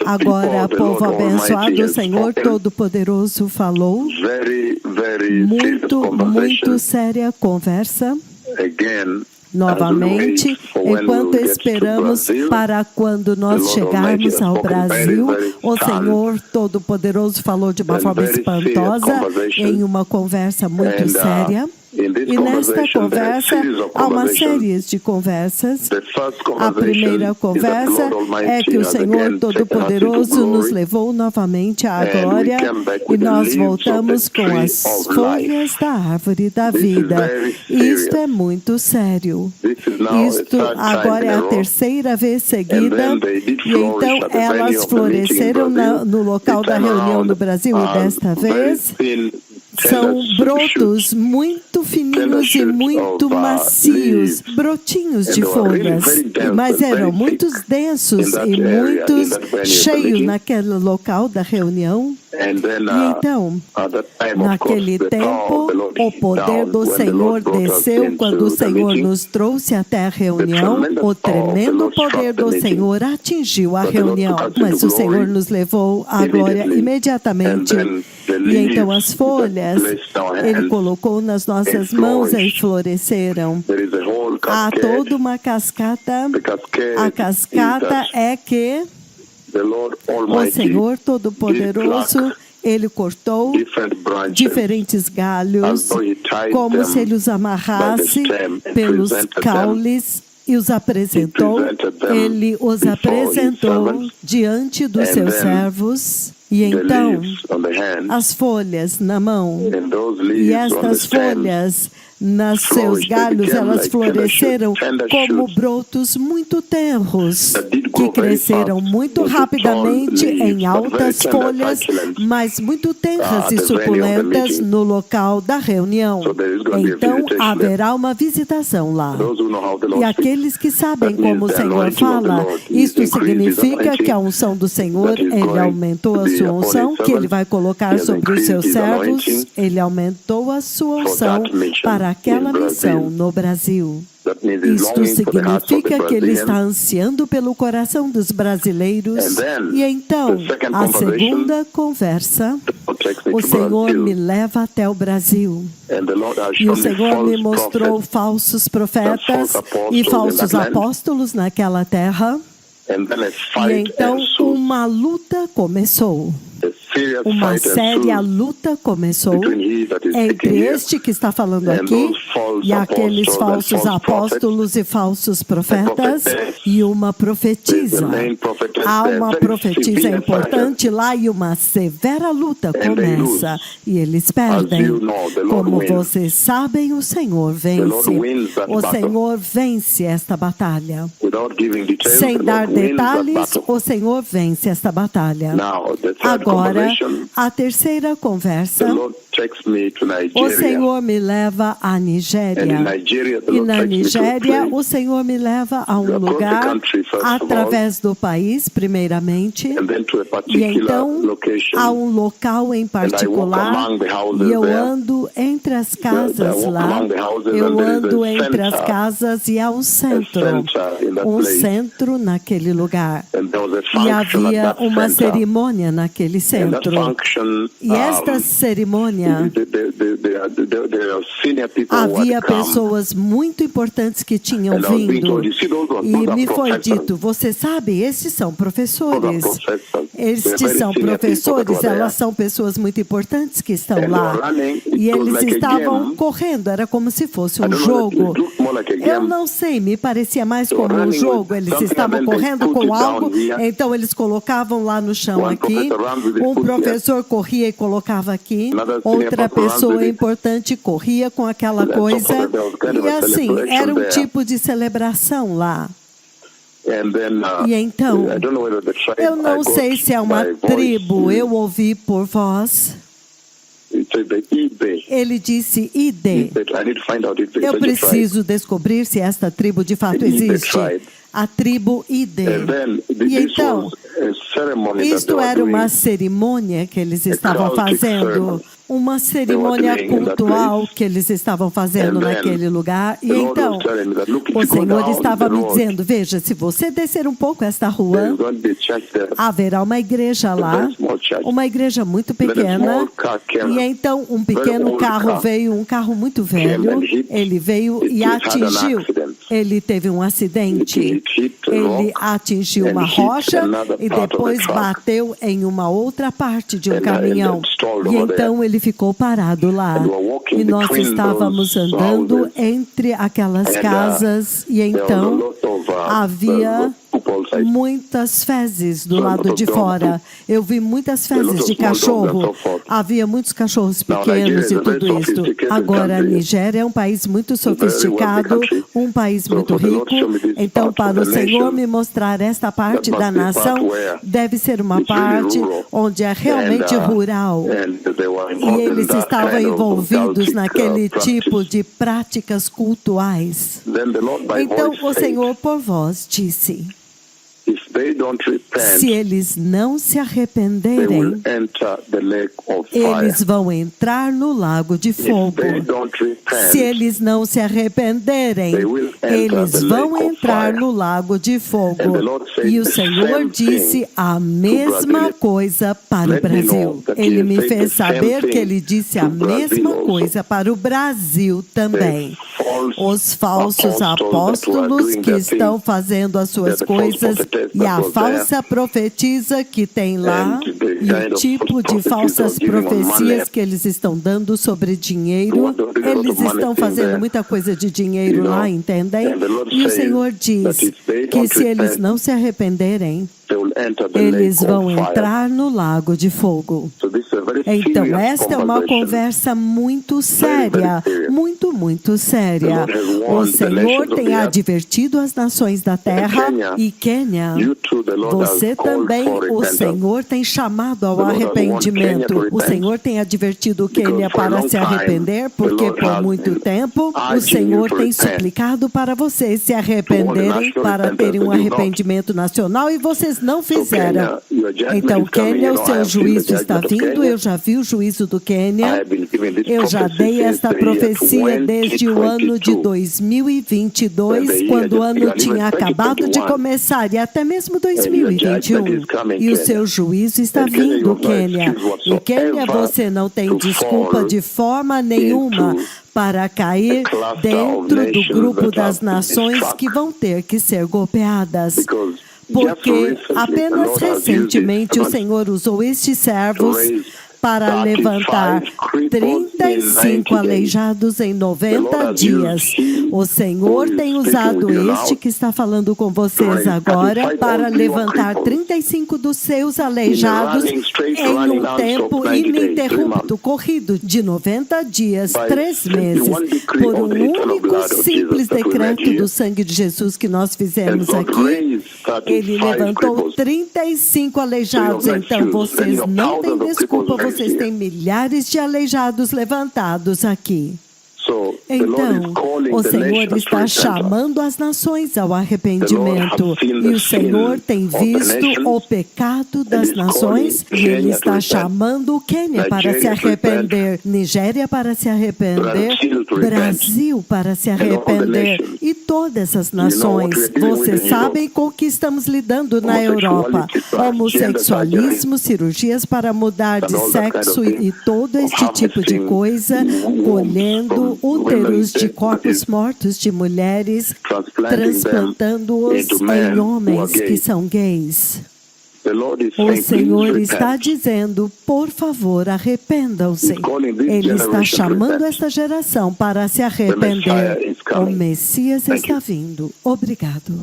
Agora, povo abençoado, o Senhor Todo-Poderoso falou. Muito séria conversa. Novamente, enquanto esperamos para quando nós chegarmos ao Brasil, o Senhor Todo-Poderoso falou de uma forma espantosa, em uma conversa muito séria. E nesta conversa, há uma série de conversas. A primeira conversa é que o Senhor Todo-Poderoso nos levou novamente à glória e nós voltamos com as folhas da árvore da vida. Isto é muito sério. Isto agora é a terceira vez seguida e então elas floresceram no local da reunião no Brasil e desta vez são brotos muito fininhos e muito macios, brotinhos de folhas, mas eram muitos densos e muitos cheios naquele local da reunião. E então, naquele tempo, o poder do Senhor desceu quando o Senhor nos trouxe até a reunião. O tremendo poder do Senhor atingiu a reunião, mas o Senhor nos levou à glória imediatamente. E então as folhas, Ele colocou nas nossas mãos e floresceram. Há toda uma cascata. A cascata é que o Senhor Todo-Poderoso, Ele cortou diferentes galhos, como se Ele os amarrasse pelos caules e os apresentou. Ele os apresentou diante dos seus servos. E então, as folhas na mão, e estas folhas nos seus galhos, elas floresceram como brotos muito tenros, que cresceram muito rapidamente em altas folhas, mas muito tenras e suculentas no local da reunião. Então, haverá uma visitação lá. E aqueles que sabem como o Senhor fala, isto significa que a unção do Senhor, Ele aumentou a sua unção, que Ele vai colocar sobre os seus servos, Ele aumentou a sua unção para aquela missão no Brasil. Isto significa que Ele está ansiando pelo coração dos brasileiros. E então, a segunda conversa, o Senhor me leva até o Brasil. E o Senhor me mostrou falsos profetas e falsos apóstolos naquela terra. E então, uma luta começou. Uma séria luta começou entre este que está falando aqui e aqueles falsos apóstolos e falsos profetas e uma profetisa. Há uma profetisa importante lá e uma severa luta começa e eles perdem. Como vocês sabem, o Senhor vence. O Senhor vence esta batalha. Sem dar detalhes, o Senhor vence esta batalha. Agora, a terceira conversa, o Senhor me leva à Nigéria. E na Nigéria, o Senhor me leva a um lugar através do país, primeiramente. E então, a um local em particular. E eu ando entre as casas lá. Eu ando entre as casas e há um centro. Um centro naquele lugar. E havia uma cerimônia naquele centro. E esta cerimônia, havia pessoas muito importantes que tinham vindo. E me foi dito, você sabe, estes são professores. Estes são professores, elas são pessoas muito importantes que estão lá. E eles estavam correndo, era como se fosse um jogo. Eu não sei, me parecia mais como um jogo. Eles estavam correndo com algo, então eles colocavam lá no chão aqui. Um professor corria e colocava aqui. Outra pessoa importante corria com aquela coisa. E assim, era um tipo de celebração lá. E então, eu não sei se é uma tribo, eu ouvi por voz. Ele disse Ide. Eu preciso descobrir se esta tribo de fato existe. A tribo Ide. E então, Isto era uma cerimônia que eles estavam fazendo, uma cerimônia cultural que eles estavam fazendo naquele lugar. E então, o Senhor estava me dizendo, veja, se você descer um pouco esta rua, haverá uma igreja lá, uma igreja muito pequena, e então um pequeno carro veio, um carro muito velho, ele veio e atingiu, ele teve um acidente, ele atingiu uma rocha e depois bateu em uma outra parte de um caminhão, e então ele ficou parado lá, e nós estávamos andando entre aquelas casas, e então havia muitas fezes do lado de fora. Eu vi muitas fezes de cachorro. Havia muitos cachorros pequenos e tudo isso. Agora, a Nigéria é um país muito sofisticado, um país muito rico. Então, para o Senhor me mostrar esta parte da nação, deve ser uma parte onde é realmente rural. E eles estavam envolvidos naquele tipo de práticas cultuais. Então, o Senhor, por voz, disse: se eles não se arrependerem, eles vão entrar no lago de fogo. Se eles não se arrependerem, eles vão entrar no lago de fogo. E o Senhor disse a mesma coisa para o Brasil. Ele me fez saber que ele disse a mesma coisa para o Brasil também. Os falsos apóstolos que estão fazendo as suas coisas, e a falsa profetisa que tem lá, e o tipo de falsas profecias que eles estão dando sobre dinheiro, eles estão fazendo muita coisa de dinheiro lá, entendem? E o Senhor diz que se eles não se arrependerem, eles vão entrar no lago de fogo. Então, esta é uma conversa muito séria, muito séria. O Senhor tem advertido as nações da terra, e Quênia, você também, o Senhor tem chamado ao arrependimento. O Senhor tem advertido Quênia para se arrepender, porque por muito tempo o Senhor tem suplicado para vocês se arrependerem, para terem um arrependimento nacional, e vocês não fizeram. Então, Quênia, o seu juízo está vindo. Eu já vi o juízo do Quênia. Eu já dei esta profecia desde o ano de 2022, quando o ano tinha acabado de começar, e até mesmo 2021. E o seu juízo está vindo, Quênia. E Quênia, você não tem desculpa de forma nenhuma para cair dentro do grupo das nações que vão ter que ser golpeadas. Porque apenas recentemente o Senhor usou estes servos para levantar 35 aleijados em 90 dias. O Senhor tem usado este que está falando com vocês agora para levantar 35 dos seus aleijados em um tempo ininterrupto, corrido de 90 dias, 3 meses, por um único simples decreto do sangue de Jesus que nós fizemos aqui. Ele levantou 35 aleijados, então vocês não têm desculpa, vocês têm milhares de aleijados levantados aqui. Então, o Senhor está chamando as nações ao arrependimento, e o Senhor tem visto o pecado das nações, e Ele está chamando o Quênia para se arrepender, Nigéria para se arrepender, Brasil para se arrepender, e todas as nações. Vocês sabem com o que estamos lidando na Europa: homossexualismo, cirurgias para mudar de sexo e todo este tipo de coisa, colhendo úteros de corpos mortos de mulheres, transplantando-os em homens que são gays. O Senhor está dizendo, por favor, arrependam-se. Ele está chamando esta geração para se arrepender. O Messias está vindo. Obrigado.